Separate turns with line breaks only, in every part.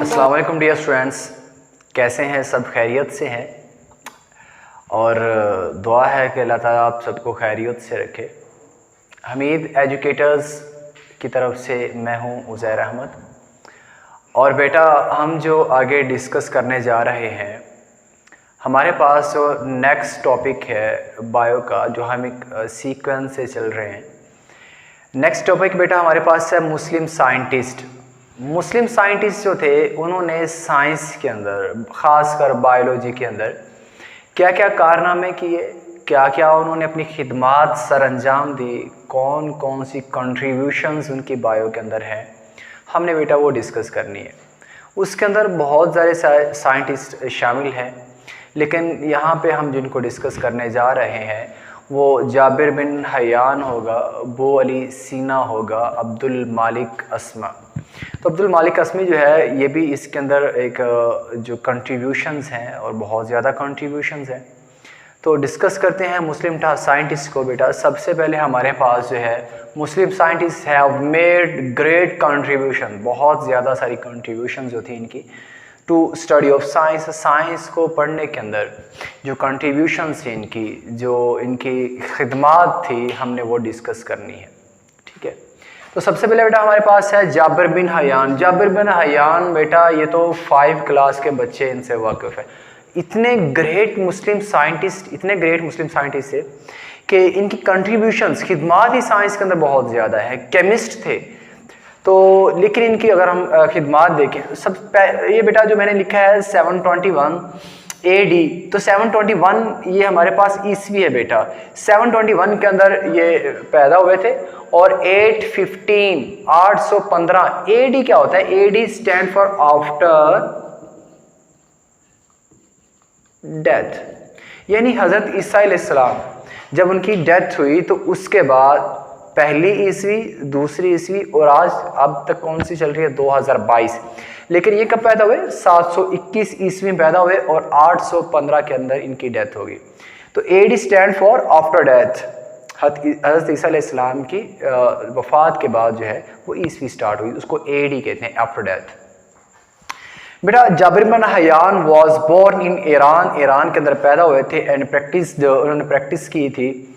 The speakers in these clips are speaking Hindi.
अस्सलाम वालेकुम डियर स्टूडेंट्स, कैसे हैं? सब खैरियत से हैं और दुआ है कि अल्लाह ताला आप सबको खैरियत से रखे। हमीद एजुकेटर्स की तरफ से मैं हूं उज़ैर अहमद और बेटा हम जो आगे डिस्कस करने जा रहे हैं, हमारे पास जो नेक्स्ट टॉपिक है बायो का, जो हम एक सीक्वेंस से चल रहे हैं। नेक्स्ट टॉपिक बेटा हमारे पास है मुस्लिम साइंटिस्ट। मुस्लिम साइंटिस्ट जो थे उन्होंने साइंस के अंदर, ख़ासकर बायोलॉजी के अंदर क्या क्या कारनामे किए, क्या क्या उन्होंने अपनी खिदमात सर अंजाम दी, कौन कौन सी कंट्रीब्यूशंस उनकी बायो के अंदर हैं, हमने बेटा वो डिस्कस करनी है। उसके अंदर बहुत सारे साइंटिस्ट शामिल हैं, लेकिन यहाँ पे हम जिनको डिस्कस करने जा रहे हैं वो जाबिर बिन हयान होगा, अबू अली सीना होगा, अब्दुल मालिक अस्मा। तो अब्दुल मालिक अस्मी जो है ये भी इसके अंदर एक जो कंट्रीब्यूशंस हैं और बहुत ज़्यादा कंट्रीब्यूशंस हैं। तो डिस्कस करते हैं मुस्लिम साइंटिस्ट को। बेटा सबसे पहले हमारे पास जो है Muslim scientist have made great contribution, बहुत ज़्यादा सारी कंट्रीब्यूशंस जो थी इनकी to study of science. Science को पढ़ने के अंदर जो कंट्रीब्यूशंस थी इनकी, जो इनकी खिदमात थी, हमने वो डिस्कस करनी है। ठीक है, तो सबसे पहले बेटा हमारे पास है Jabir bin Hayyan. Jabir bin Hayyan बेटा ये तो 5 क्लास के बच्चे इनसे वाकिफ़ है। इतने ग्रेट मुस्लिम साइंटिस्ट थे कि इनकी कंट्रीब्यूशंस, खिदमात ही साइंस के अंदर बहुत ज़्यादा है। केमिस्ट थे तो, लेकिन इनकी अगर हम खिदमात देखें, ये बेटा जो मैंने लिखा है 721 AD, तो 721 ये हमारे पास ईस्वी है बेटा। 721 के अंदर ये पैदा हुए थे और 815 AD क्या होता है? AD stand for after death, यानी हजरत ईसा अलैहिस्सलाम जब उनकी डेथ हुई तो उसके बाद पहली ईस्वी, दूसरी ईस्वी और आज अब तक कौन सी चल रही है? 2022। लेकिन ये कब पैदा हुए? 721 ईस्वी में पैदा हुए और 815 के अंदर इनकी डेथ होगी। तो AD stand for after death. हज़रत ईसा अलैहिस्सलाम की वफ़ात के बाद जो है वो ईस्वी स्टार्ट हुई, उसको AD कहते हैं, आफ्टर डेथ। बेटा Jabir bin Hayyan was born in Iran, Iran के अंदर पैदा हुए थे एंड उन्होंने प्रैक्टिस की थी,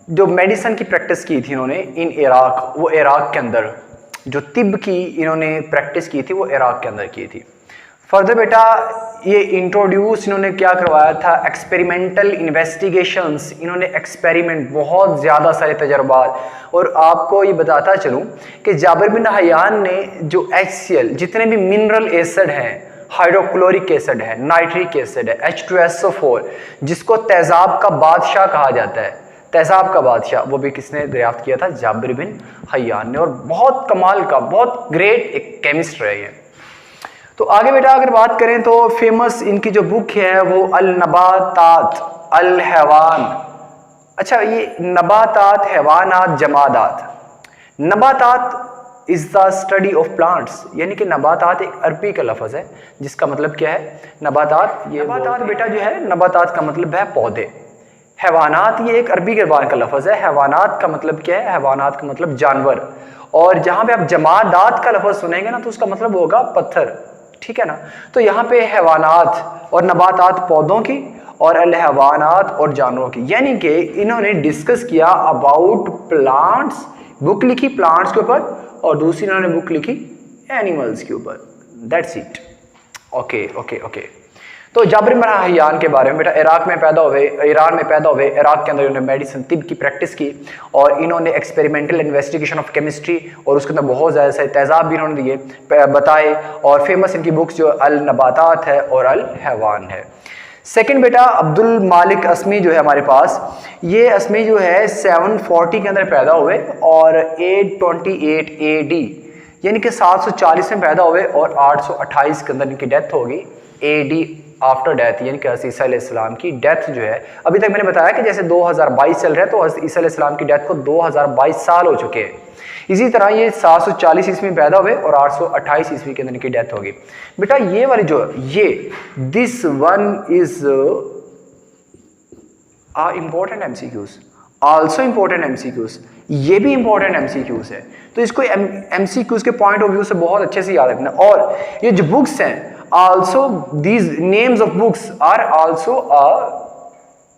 जो मेडिसिन की प्रैक्टिस की थी इन्होंने इन इराक, वो इराक के अंदर जो तिब की इन्होंने प्रैक्टिस की थी वो इराक के अंदर की थी। फर्दर बेटा ये इंट्रोड्यूस इन्होंने क्या करवाया था? Experimental investigations. इन्होंने एक्सपेरिमेंट, बहुत ज़्यादा सारे तजर्बात। और आपको ये बताता चलूँ कि जाबिर बिन हयान ने जो HCl, जितने भी मिनरल एसिड हैं, हाइड्रोक्लोरिक एसिड है, नाइट्रिक एसिड है, H2SO4, जिसको तेज़ाब का बादशाह कहा जाता है, तेज़ाब का बादशाह, वो भी किसने दरियाफ्त किया था? जाबिर बिन हयान ने। और बहुत कमाल का, बहुत ग्रेट एक केमिस्ट रहे हैं। तो आगे बेटा अगर बात करें तो फेमस इनकी जो बुक है वो अल नबातात अल हैवान। अच्छा, ये नबातात, हैवानात, जमादात। नबातात is the study of plants, यानी कि नबातात एक अरबी का लफ्ज़ है जिसका मतलब क्या है? नबातात। ये नबातात बेटा जो है, नबातात का मतलब है पौधे। हैवानात ये एक अरबी ज़बान का लफ्ज़ है। हैवानात का मतलब क्या है? हैवानात का मतलब जानवर। और जहाँ पे आप जमादात का लफ्ज़ सुनेंगे ना तो उसका मतलब होगा पत्थर। ठीक है ना? तो यहाँ पे हैवानात और नबातात पौधों की और अल हैवानात और जानवरों की, यानी कि इन्होंने डिस्कस किया अबाउट प्लांट्स। बुक लिखी प्लांट्स के ऊपर और दूसरी इन्होंने बुक लिखी एनिमल्स के ऊपर। That's it. Okay okay okay. तो जाबिर बिन हयान के बारे में बेटा, ईरान में पैदा हुए, इराक के अंदर इन्होंने मेडिसिन, तिब की प्रैक्टिस की और इन्होंने एक्सपेरिमेंटल इन्वेस्टिगेशन ऑफ केमिस्ट्री और उसके अंदर बहुत ज़्यादा सारे तेज़ाब भी इन्होंने दिए, बताए। और फेमस इनकी बुक्स जो अल नबातात है और अल हैवान है। सेकंड बेटा अब्दुल मालिक अस्मी जो है हमारे पास, ये अस्मी जो है 740 के अंदर पैदा हुए और 828 AD, यानी कि 740 में पैदा हुए और 828 के अंदर इनकी डेथ होगी AD आफ्टर डेथ, यानी कि हज़रत ईसा अलैहिस्सलाम की डेथ जो है, अभी तक मैंने बताया कि जैसे 2022 चल रहा है तो हज़रत ईसा अलैहिस्सलाम की डेथ को 2022 साल हो चुके हैं। इसी तरह ये 740 ईस्वी में पैदा हुए और 828 ईस्वी के अंदर इनकी डेथ होगी। बेटा ये वाली जो ये this one is important MCQs, also important MCQs। ये भी इंपॉर्टेंट एमसीक्यूज है, तो इसको एमसीक्यूज के पॉइंट ऑफ व्यू से बहुत अच्छे से याद रखना। और ये जो बुक्स हैं, also these names of books are also a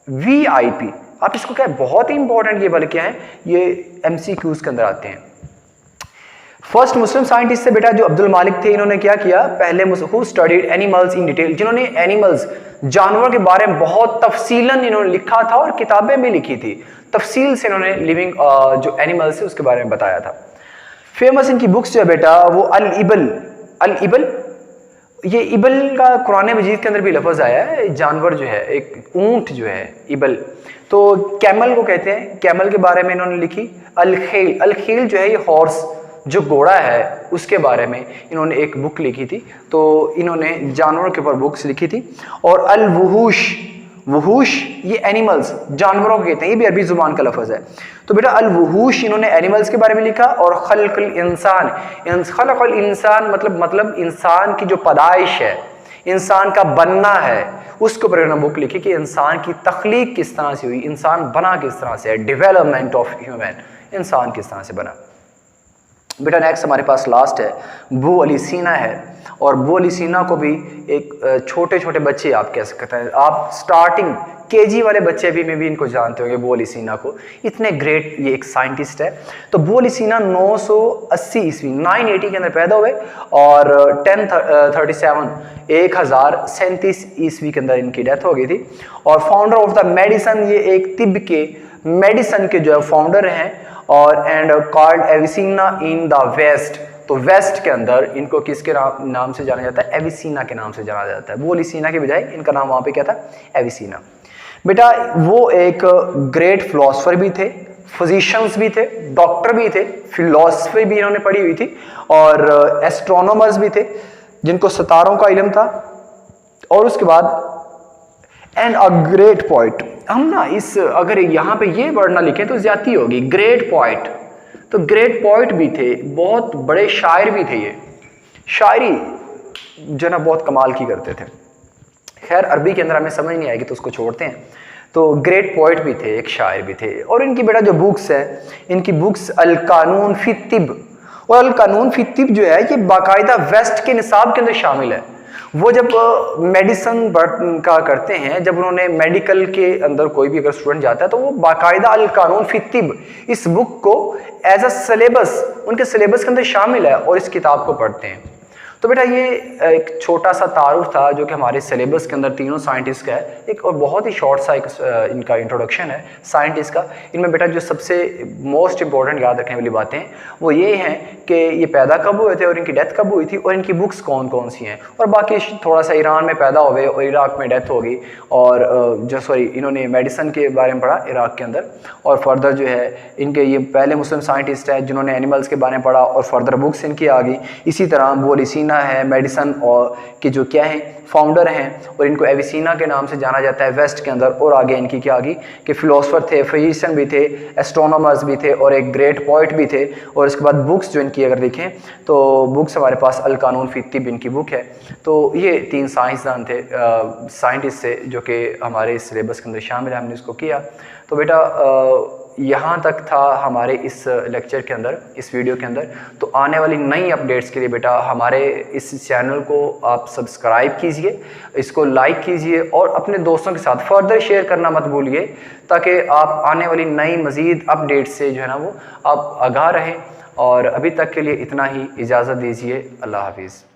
VIP. आप इसको क्या है, बहुत ही इंपॉर्टेंट ये वाले क्या है, ये एमसीक्यूज के अंदर आते हैं। फर्स्ट मुस्लिम साइंटिस्ट से बेटा जो अब्दुल मालिक थे, इन्होंने क्या किया, पहले who studied animals in detail, जिन्होंने एनिमल्स जानवरों के बारे में बहुत तफसीलन इन्होंने लिखा था और किताबें भी लिखी थी, तफसील से इन्होंने लिविंग जो एनिमल्स है उसके बारे में बताया था। फेमस इनकी बुक्स जो है बेटा वो अल इबल, ये इबल का कुरान मजीद के अंदर भी लफ्ज आया है, जानवर जो है, एक ऊंट जो है इबल, तो कैमल को कहते हैं, कैमल के बारे में इन्होंने लिखी। अल खेल जो है ये हॉर्स जो घोड़ा है उसके बारे में इन्होंने एक बुक लिखी थी, तो इन्होंने जानवरों के ऊपर बुक्स लिखी थी। और अल वहूश ये एनिमल्स जानवरों को कहते हैं, ये भी अरबी जुबान का लफ्ज है। तो बेटा अल वहूश इन्होंने एनिमल्स के बारे में लिखा। और खल्कुल इंसान मतलब इंसान की जो पैदाइश है, इंसान का बनना है, उसके ऊपर इन्होंने बुक लिखी कि इंसान की तख्लीक किस तरह से हुई, इंसान बना किस तरह से, डेवलपमेंट ऑफ ह्यूमन, इंसान किस तरह से बना। बेटा नेक्स्ट हमारे पास लास्ट है अबू अली सीना है। और अबू अली सीना को भी एक छोटे छोटे बच्चे आप कह सकते हैं, आप स्टार्टिंग केजी वाले बच्चे भी में भी इनको जानते होंगे अबू अली सीना को, इतने ग्रेट ये एक साइंटिस्ट है। तो अबू अली सीना 980 ईस्वी 980 के अंदर पैदा हुए और 1037 ईस्वी के अंदर इनकी डेथ हो गई थी। और फाउंडर ऑफ द मेडिसन, ये एक तिब्ब के मेडिसन के जो है फाउंडर हैं। और and called Avicenna in the West, तो वेस्ट के अंदर इनको किसके नाम से जाना जाता है, एविसीना के नाम से जाना जाता है। वो अलीसीना के बजाय इनका नाम वहां पे क्या था, एविसीना। बेटा वो एक ग्रेट फिलोसफर भी थे, फिजिशियंस भी थे, डॉक्टर भी थे, फिलोसफी भी इन्होंने पढ़ी हुई थी और एस्ट्रोनॉमर्स भी थे जिनको सितारों का इल्म था। और उसके बाद एंड अ ग्रेट पोएट, हम ना इस अगर यहाँ पे ये वर्ड ना लिखें तो ज्यादती होगी, ग्रेट पोएट, तो ग्रेट पोएट भी थे, बहुत बड़े शायर भी थे। ये शायरी जो ना बहुत कमाल की करते थे। खैर अरबी के अंदर हमें समझ नहीं आएगी तो उसको छोड़ते हैं। तो ग्रेट पोएट भी थे, एक शायर भी थे। और इनकी बेटा जो बुक्स है, इनकी बुक्स अल कानून फी तिब, और अल कानून फी तिब जो है ये बाकायदा वेस्ट के निसाब के अंदर शामिल है। वो जब मेडिसिन का करते हैं, जब उन्होंने मेडिकल के अंदर कोई भी अगर स्टूडेंट जाता है तो वो बाकायदा अल कानून फी तिब इस बुक को एज अ सिलेबस उनके सिलेबस के अंदर शामिल है और इस किताब को पढ़ते हैं। तो बेटा ये एक छोटा सा तारुफ था जो कि हमारे सिलेबस के अंदर तीनों साइंटिस्ट का है, एक और बहुत ही शॉर्ट सा एक इनका इंट्रोडक्शन है साइंटिस्ट का। इनमें बेटा जो सबसे मोस्ट इंपॉर्टेंट याद रखने वाली बातें वो ये हैं कि ये पैदा कब हुए थे और इनकी डेथ कब हुई थी और इनकी बुक्स कौन कौन सी हैं। और बाकी थोड़ा सा ईरान में पैदा हुए और इराक में डेथ हो गई, और इन्होंने मेडिसिन के बारे में पढ़ा इराक के अंदर। और फर्दर जो है इनके ये पहले मुस्लिम साइंटिस्ट हैं जिन्होंने एनिमल्स के बारे में पढ़ा और फर्दर बुक्स इनकी आ गई। इसी तरह अबू अली सीना है मेडिसिन और के जो क्या हैं फाउंडर हैं, और इनको एविसीना के नाम से जाना जाता है वेस्ट के अंदर। और आगे इनकी क्या आ गई कि फिलोसफर थे, फिजिशियन भी थे, एस्ट्रोनॉमर्स भी थे और एक ग्रेट पोएट भी थे। और इसके बाद बुक्स जो इनकी अगर देखें तो बुक्स हमारे पास अल कानून फी तिब इनकी बुक है। तो ये तीन साइंसदान थे साइंटिस्ट से जो कि हमारे सिलेबस के अंदर शामिल है, हमने इसको किया। तो बेटा यहाँ तक था हमारे इस लेक्चर के अंदर, इस वीडियो के अंदर। तो आने वाली नई अपडेट्स के लिए बेटा हमारे इस चैनल को आप सब्सक्राइब कीजिए, इसको लाइक कीजिए और अपने दोस्तों के साथ फर्दर शेयर करना मत भूलिए, ताकि आप आने वाली नई मज़ीद अपडेट्स से जो है ना वो आप आगाह रहें। और अभी तक के लिए इतना ही, इजाज़त दीजिए, अल्लाह हाफिज़।